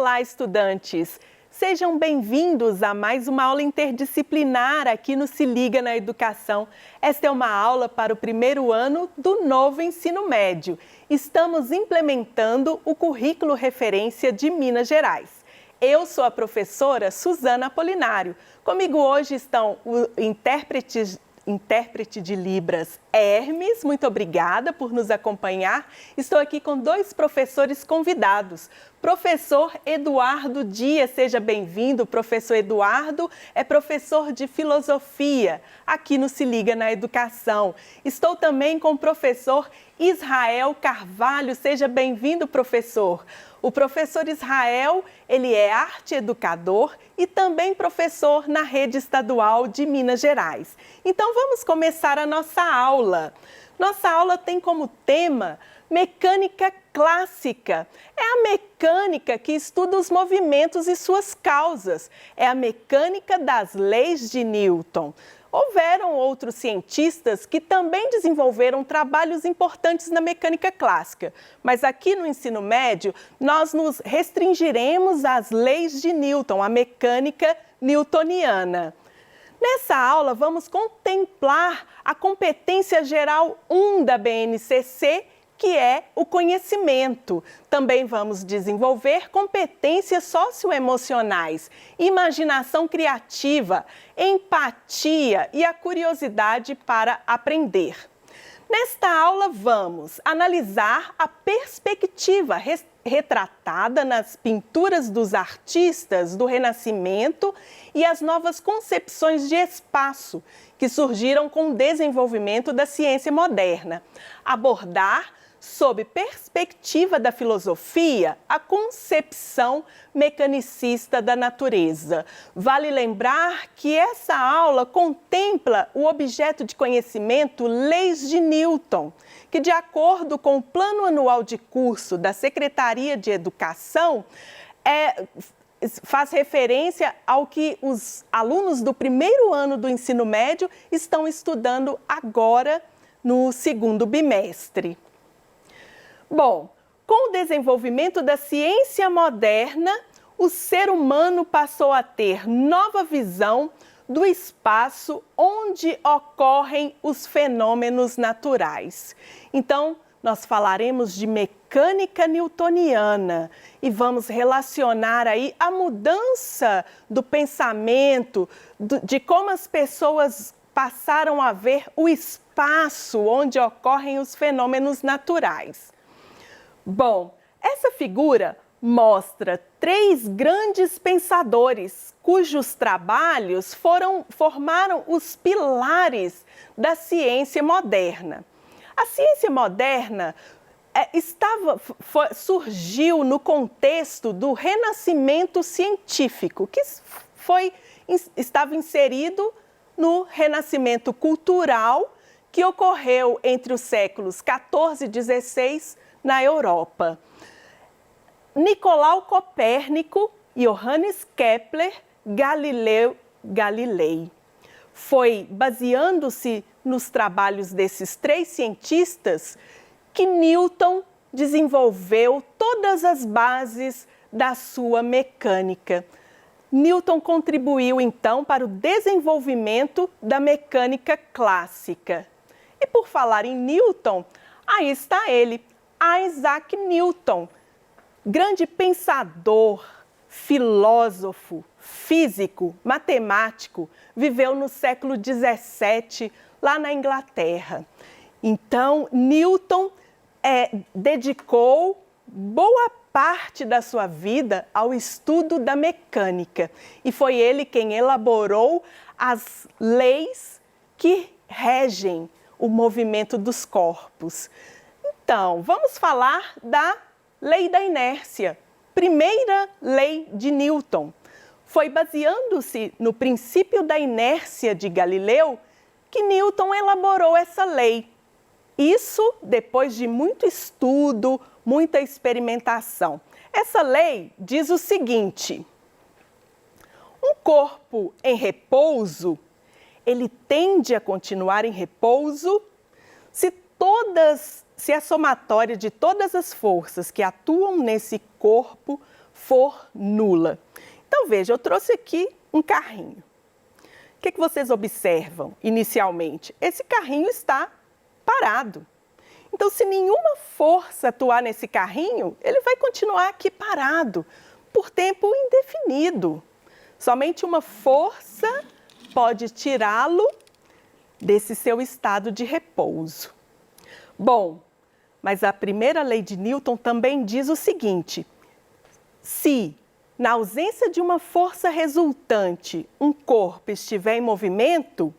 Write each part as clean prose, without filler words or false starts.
Olá, estudantes! Sejam bem-vindos a mais uma aula interdisciplinar aqui no Se Liga na Educação. Esta é uma aula para o primeiro ano do novo ensino médio. Estamos implementando o currículo referência de Minas Gerais. Eu sou a professora Suzana Apolinário. Comigo hoje estão o intérprete de Libras, Hermes, muito obrigada por nos acompanhar. Estou aqui com dois professores convidados. Professor Eduardo Dias, seja bem-vindo. Professor Eduardo é professor de filosofia aqui no Se Liga na Educação. Estou também com o professor Israel Carvalho, seja bem-vindo, professor. O professor Israel, ele é arte educador e também professor na rede estadual de Minas Gerais. Então vamos começar a nossa aula. Nossa aula tem como tema mecânica clássica. É a mecânica que estuda os movimentos e suas causas. É a mecânica das leis de Newton. Houveram outros cientistas que também desenvolveram trabalhos importantes na mecânica clássica, mas aqui no ensino médio nós nos restringiremos às leis de Newton, a mecânica newtoniana. Nessa aula vamos contemplar a competência geral 1 da BNCC, que é o conhecimento. Também vamos desenvolver competências socioemocionais, imaginação criativa, empatia e a curiosidade para aprender. Nesta aula vamos analisar a perspectiva retratada nas pinturas dos artistas do Renascimento e as novas concepções de espaço que surgiram com o desenvolvimento da ciência moderna. Abordar sob perspectiva da filosofia, a concepção mecanicista da natureza. Vale lembrar que essa aula contempla o objeto de conhecimento Leis de Newton, que, de acordo com o Plano Anual de Curso da Secretaria de Educação, faz referência ao que os alunos do primeiro ano do ensino médio estão estudando agora no segundo bimestre. Bom, com o desenvolvimento da ciência moderna, o ser humano passou a ter nova visão do espaço onde ocorrem os fenômenos naturais. Então, nós falaremos de mecânica newtoniana e vamos relacionar aí a mudança do pensamento, de como as pessoas passaram a ver o espaço onde ocorrem os fenômenos naturais. Bom, essa figura mostra três grandes pensadores cujos trabalhos formaram os pilares da ciência moderna. A ciência moderna surgiu no contexto do Renascimento científico, que estava inserido no Renascimento cultural que ocorreu entre os séculos XIV e XVI na Europa. Nicolau Copérnico, Johannes Kepler, Galileu Galilei. Foi baseando-se nos trabalhos desses três cientistas que Newton desenvolveu todas as bases da sua mecânica. Newton contribuiu, então, para o desenvolvimento da mecânica clássica. E por falar em Newton, aí está ele, Isaac Newton, grande pensador, filósofo, físico, matemático, viveu no século XVII, lá na Inglaterra. Então, Newton dedicou boa parte da sua vida ao estudo da mecânica e foi ele quem elaborou as leis que regem o movimento dos corpos. Então, vamos falar da lei da inércia, primeira lei de Newton. Foi baseando-se no princípio da inércia de Galileu que Newton elaborou essa lei. Isso depois de muito estudo, muita experimentação. Essa lei diz o seguinte: um corpo em repouso, ele tende a continuar em repouso se a somatória de todas as forças que atuam nesse corpo for nula. Então, veja, eu trouxe aqui um carrinho. O que vocês observam inicialmente? Esse carrinho está parado. Então, se nenhuma força atuar nesse carrinho, ele vai continuar aqui parado por tempo indefinido. Somente uma força pode tirá-lo desse seu estado de repouso. Bom, mas a primeira lei de Newton também diz o seguinte: se, na ausência de uma força resultante, um corpo estiver em movimento,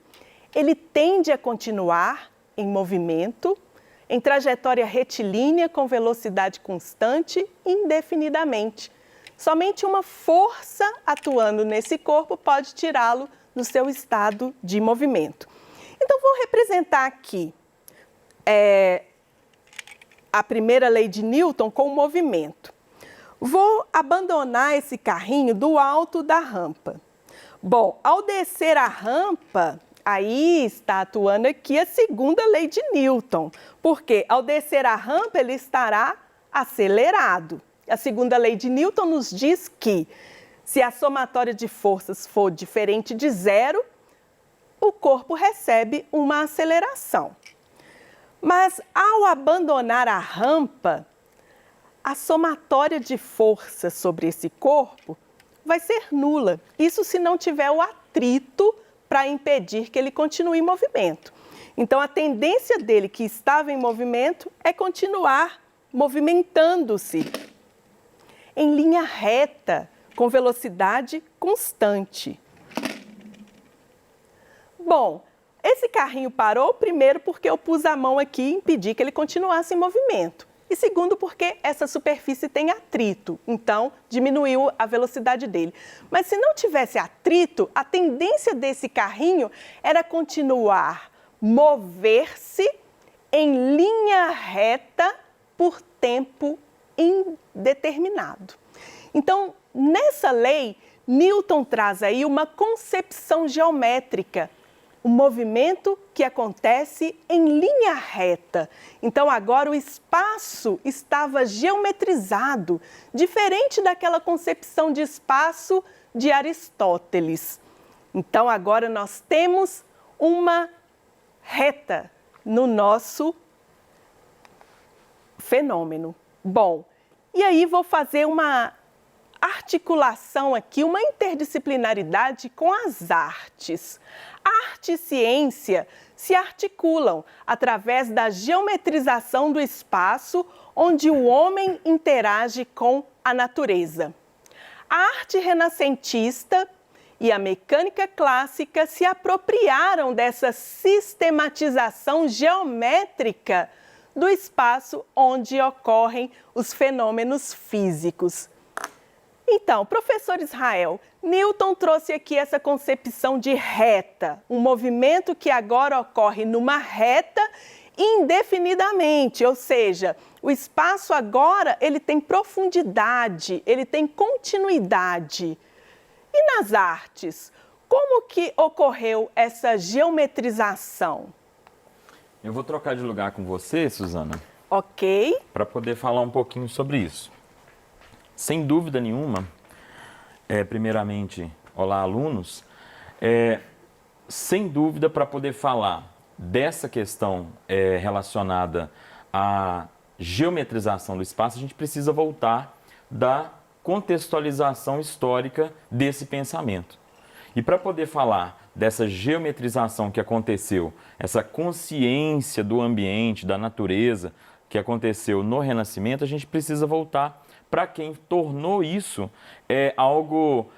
ele tende a continuar em movimento, em trajetória retilínea com velocidade constante, indefinidamente. Somente uma força atuando nesse corpo pode tirá-lo do seu estado de movimento. Então, vou representar aqui a primeira lei de Newton com o movimento. Vou abandonar esse carrinho do alto da rampa. Bom, ao descer a rampa, aí está atuando aqui a segunda lei de Newton, porque ao descer a rampa ele estará acelerado. A segunda lei de Newton nos diz que se a somatória de forças for diferente de zero, o corpo recebe uma aceleração. Mas ao abandonar a rampa, a somatória de forças sobre esse corpo vai ser nula. Isso se não tiver o atrito para impedir que ele continue em movimento. Então, a tendência dele, que estava em movimento, é continuar movimentando-se em linha reta, com velocidade constante. Bom, esse carrinho parou, primeiro, porque eu pus a mão aqui e impedi que ele continuasse em movimento. E segundo, porque essa superfície tem atrito, então diminuiu a velocidade dele. Mas se não tivesse atrito, a tendência desse carrinho era continuar mover-se em linha reta por tempo indeterminado. Então, nessa lei, Newton traz aí uma concepção geométrica, um movimento que acontece em linha reta. Então, agora o espaço estava geometrizado, diferente daquela concepção de espaço de Aristóteles. Então, agora nós temos uma reta no nosso fenômeno. Bom, e aí vou fazer uma articulação aqui, uma interdisciplinaridade com as artes. Arte e ciência se articulam através da geometrização do espaço onde o homem interage com a natureza. A arte renascentista e a mecânica clássica se apropriaram dessa sistematização geométrica do espaço onde ocorrem os fenômenos físicos. Então, professor Israel, Newton trouxe aqui essa concepção de reta, um movimento que agora ocorre numa reta indefinidamente, ou seja, o espaço agora ele tem profundidade, ele tem continuidade. E nas artes, como que ocorreu essa geometrização? Eu vou trocar de lugar com você, Suzana. Ok. Para poder falar um pouquinho sobre isso. Sem dúvida nenhuma, primeiramente, olá alunos, sem dúvida para poder falar dessa questão relacionada à geometrização do espaço, a gente precisa voltar da contextualização histórica desse pensamento. E para poder falar dessa geometrização que aconteceu, essa consciência do ambiente, da natureza que aconteceu no Renascimento, a gente precisa voltar para quem tornou isso algo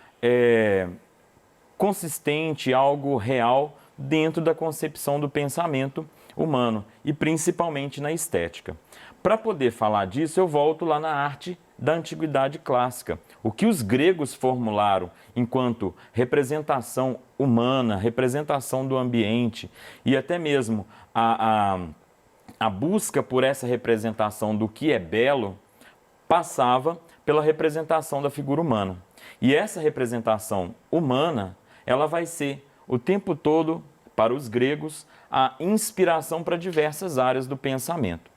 consistente, algo real dentro da concepção do pensamento humano e principalmente na estética. Para poder falar disso, eu volto lá na arte da Antiguidade Clássica. O que os gregos formularam enquanto representação humana, representação do ambiente e até mesmo a busca por essa representação do que é belo, passava pela representação da figura humana. E essa representação humana, ela vai ser o tempo todo, para os gregos, a inspiração para diversas áreas do pensamento.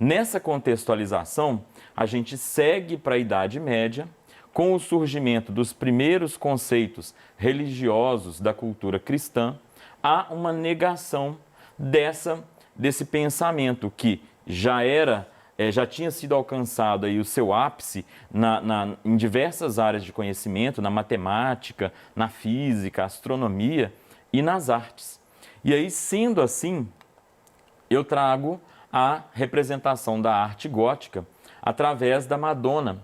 Nessa contextualização, a gente segue para a Idade Média com o surgimento dos primeiros conceitos religiosos da cultura cristã, há uma negação desse pensamento que já tinha sido alcançado aí o seu ápice em diversas áreas de conhecimento, na matemática, na física, astronomia e nas artes. E aí, sendo assim, eu trago a representação da arte gótica através da Madonna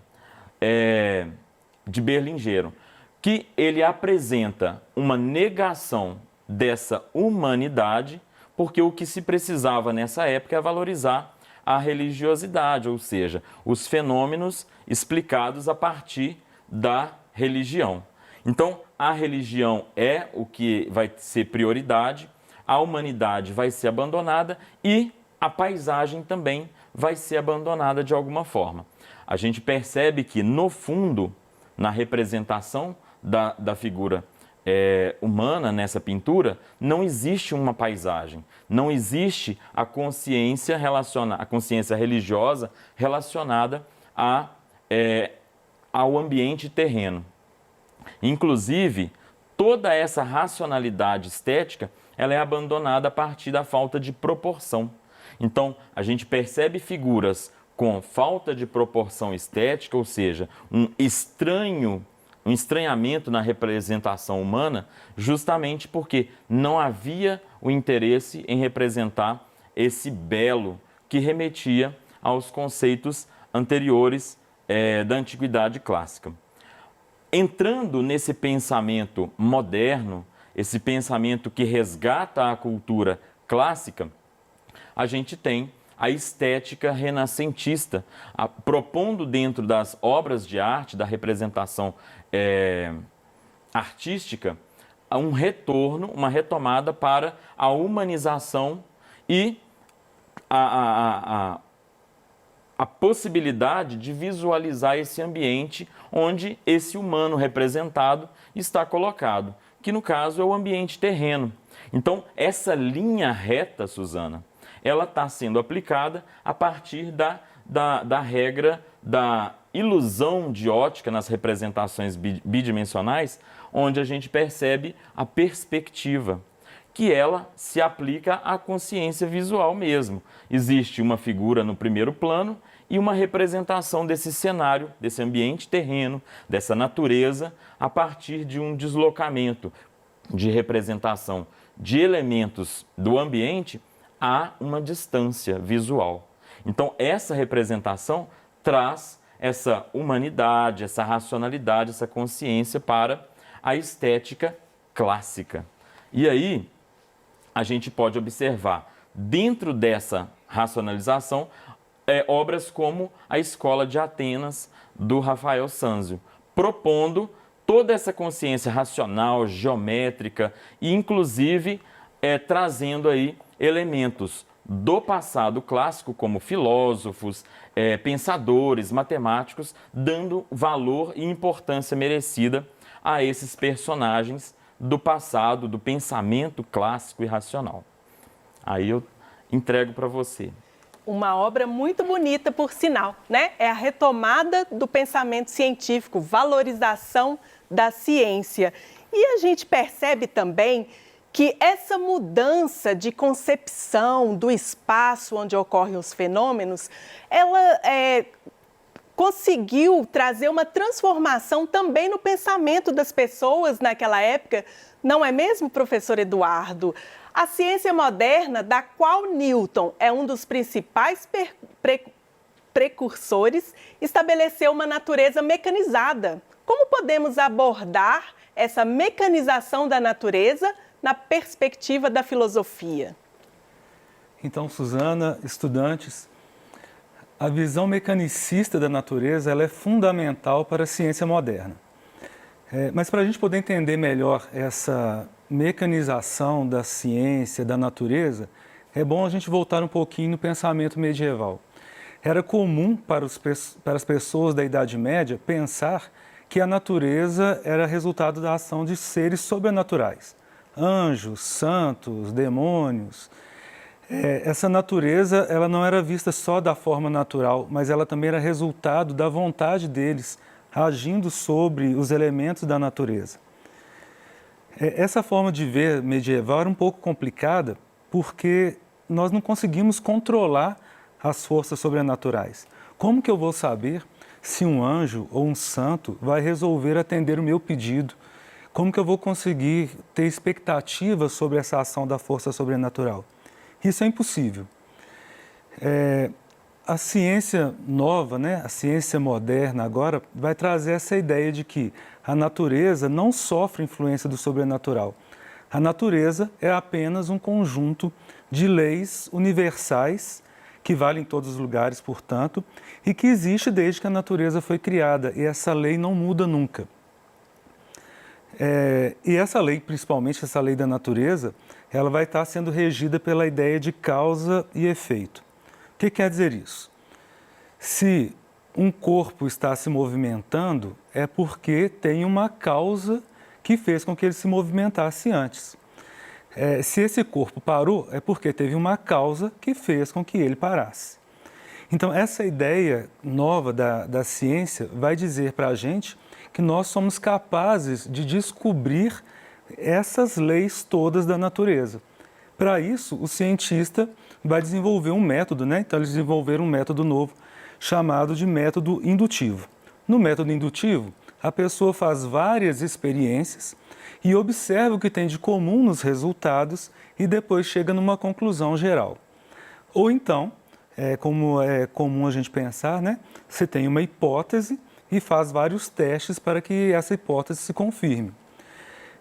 de Berlingero, que ele apresenta uma negação dessa humanidade, porque o que se precisava nessa época é valorizar a religiosidade, ou seja, os fenômenos explicados a partir da religião. Então, a religião é o que vai ser prioridade, a humanidade vai ser abandonada e a paisagem também vai ser abandonada de alguma forma. A gente percebe que, no fundo, na representação da figura humana nessa pintura, não existe uma paisagem, não existe a consciência religiosa relacionada ao ambiente terreno. Inclusive, toda essa racionalidade estética ela é abandonada a partir da falta de proporção. Então, a gente percebe figuras com falta de proporção estética, ou seja, um estranhamento na representação humana, justamente porque não havia o interesse em representar esse belo que remetia aos conceitos anteriores da Antiguidade Clássica. Entrando nesse pensamento moderno, esse pensamento que resgata a cultura clássica, a gente tem a estética renascentista, propondo dentro das obras de arte, da representação artística, um retorno, uma retomada para a humanização e a possibilidade de visualizar esse ambiente onde esse humano representado está colocado, que no caso é o ambiente terreno. Então, essa linha reta, Suzana, ela está sendo aplicada a partir da regra da ilusão de ótica nas representações bidimensionais, onde a gente percebe a perspectiva, que ela se aplica à consciência visual mesmo. Existe uma figura no primeiro plano e uma representação desse cenário, desse ambiente terreno, dessa natureza, a partir de um deslocamento de representação de elementos do ambiente a uma distância visual. Então, essa representação traz essa humanidade, essa racionalidade, essa consciência para a estética clássica. E aí, a gente pode observar, dentro dessa racionalização, obras como a Escola de Atenas, do Rafael Sanzio, propondo toda essa consciência racional, geométrica e, inclusive, trazendo aí elementos do passado clássico, como filósofos, pensadores, matemáticos, dando valor e importância merecida a esses personagens do passado, do pensamento clássico e racional. Aí eu entrego para você. Uma obra muito bonita, por sinal, né? É a retomada do pensamento científico, valorização da ciência. E a gente percebe também que essa mudança de concepção do espaço onde ocorrem os fenômenos, ela conseguiu trazer uma transformação também no pensamento das pessoas naquela época, não é mesmo, professor Eduardo? A ciência moderna, da qual Newton é um dos principais precursores, estabeleceu uma natureza mecanizada. Como podemos abordar essa mecanização da natureza na perspectiva da filosofia? Então, Suzana, estudantes, a visão mecanicista da natureza ela é fundamental para a ciência moderna. Mas para a gente poder entender melhor essa mecanização da ciência, da natureza, é bom a gente voltar um pouquinho no pensamento medieval. Era comum para as pessoas da Idade Média pensar que a natureza era resultado da ação de seres sobrenaturais. Anjos, santos, demônios. Essa natureza ela não era vista só da forma natural, mas ela também era resultado da vontade deles agindo sobre os elementos da natureza. Essa forma de ver medieval era um pouco complicada porque nós não conseguimos controlar as forças sobrenaturais. Como que eu vou saber se um anjo ou um santo vai resolver atender o meu pedido? Como que eu vou conseguir ter expectativas sobre essa ação da força sobrenatural? Isso é impossível. A ciência nova, né, a ciência moderna agora, vai trazer essa ideia de que a natureza não sofre influência do sobrenatural. A natureza é apenas um conjunto de leis universais que valem em todos os lugares, portanto, e que existe desde que a natureza foi criada, e essa lei não muda nunca. E essa lei, principalmente essa lei da natureza, ela vai estar sendo regida pela ideia de causa e efeito. O que quer dizer isso? Se um corpo está se movimentando, é porque tem uma causa que fez com que ele se movimentasse antes. Se esse corpo parou, é porque teve uma causa que fez com que ele parasse. Então, essa ideia nova da ciência vai dizer para a gente que nós somos capazes de descobrir essas leis todas da natureza. Para isso, o cientista vai desenvolver um método, né? Então, eles desenvolveram um método novo chamado de método indutivo. No método indutivo, a pessoa faz várias experiências e observa o que tem de comum nos resultados e depois chega numa conclusão geral. Ou então, como é comum a gente pensar, né? Você tem uma hipótese e faz vários testes para que essa hipótese se confirme.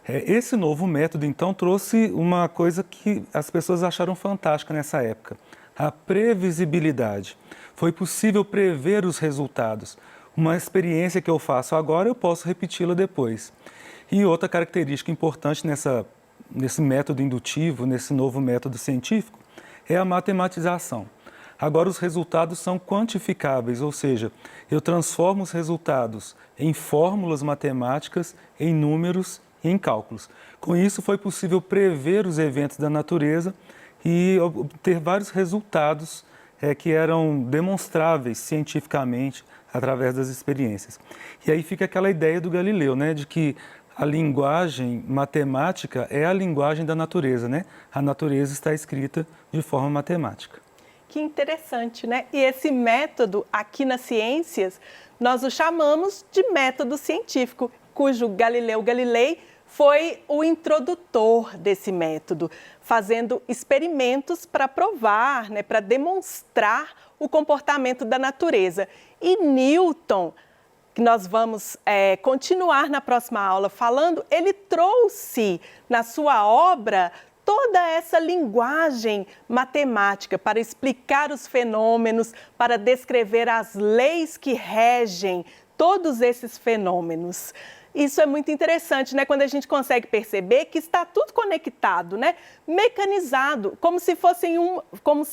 Esse novo método, então, trouxe uma coisa que as pessoas acharam fantástica nessa época, a previsibilidade. Foi possível prever os resultados. Uma experiência que eu faço agora, eu posso repeti-la depois. E outra característica importante nesse método indutivo, nesse novo método científico, é a matematização. Agora os resultados são quantificáveis, ou seja, eu transformo os resultados em fórmulas matemáticas, em números e em cálculos. Com isso foi possível prever os eventos da natureza e obter vários resultados que eram demonstráveis cientificamente através das experiências. E aí fica aquela ideia do Galileu, né, de que a linguagem matemática é a linguagem da natureza, né? A natureza está escrita de forma matemática. Que interessante, né? E esse método aqui nas ciências, nós o chamamos de método científico, cujo Galileu Galilei foi o introdutor desse método, fazendo experimentos para provar, né, para demonstrar o comportamento da natureza. E Newton, que nós vamos continuar na próxima aula falando, ele trouxe na sua obra toda essa linguagem matemática para explicar os fenômenos, para descrever as leis que regem todos esses fenômenos. Isso é muito interessante, né? Quando a gente consegue perceber que está tudo conectado, né? Mecanizado, como se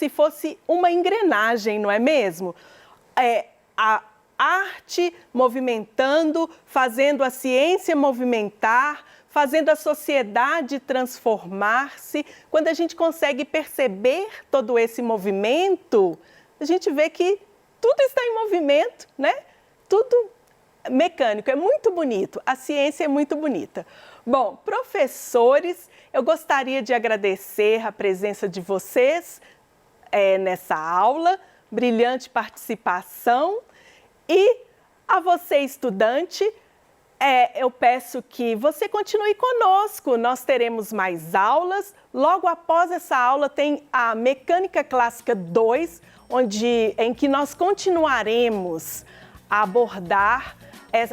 fosse uma engrenagem, não é mesmo? A arte movimentando, fazendo a ciência movimentar, fazendo a sociedade transformar-se. Quando a gente consegue perceber todo esse movimento, a gente vê que tudo está em movimento, né? Tudo mecânico, é muito bonito, a ciência é muito bonita. Bom, professores, eu gostaria de agradecer a presença de vocês nessa aula, brilhante participação, e a você, estudante, eu peço que você continue conosco, nós teremos mais aulas. Logo após essa aula tem a Mecânica Clássica 2, em que nós continuaremos a abordar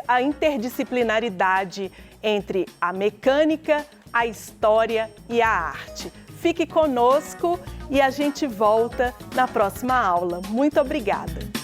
a interdisciplinaridade entre a mecânica, a história e a arte. Fique conosco e a gente volta na próxima aula. Muito obrigada!